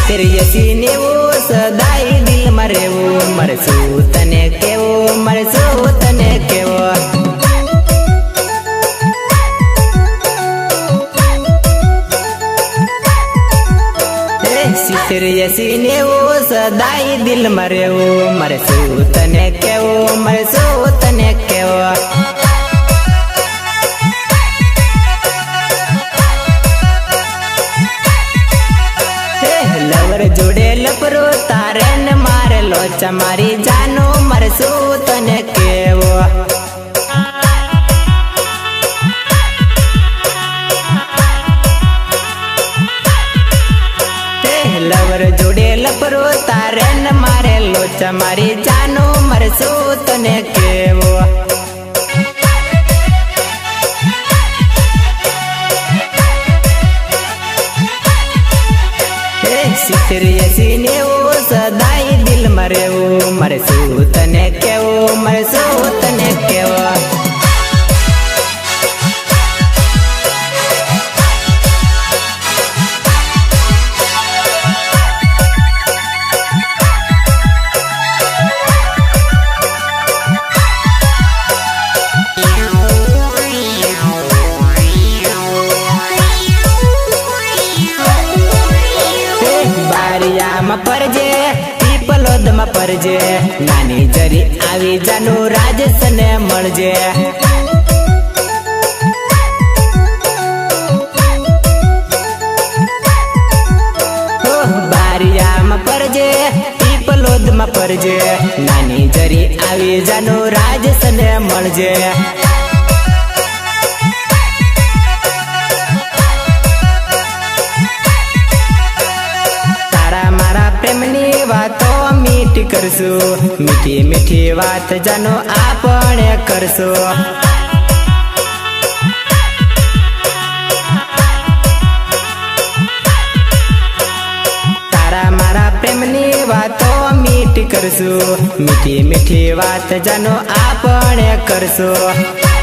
સિત્તેર નેવું સદાય દિલ માં રહેવું મરશું તને કેવો મરશું તને કેવો સિત્તેર નેવું સદાય દિલ માં રહેવું મરશું તને કેવો મરશું તને કેવો લવર જોડે લપરો તારે ને મારે લોચા મારી જાનો મરશું તને કેવો લવર જોડે લપરો તારે ને મારે લોચા મારી જાનો મરશું તને કેવો સિત્તેર નેવું સદાય દિલ માં રહેવું મરશું તને કેવો મરશું તને કેવો પરજે પીપલોદ માં પરજે નાની જરી આવી જાનું રાજસ ને મળજે બારિયામાં પરજે પીપલોદ માં પરજે નાની જરી આવી જાનું રાજસ ને મળજે પ્રેમની વાતો મીઠી કરશું મીઠી મીઠી વાત જાનો આપણે કરશું તારા મારા પ્રેમની વાતો મીઠી કરશું મીઠી મીઠી વાત જાનો આપણે કરશું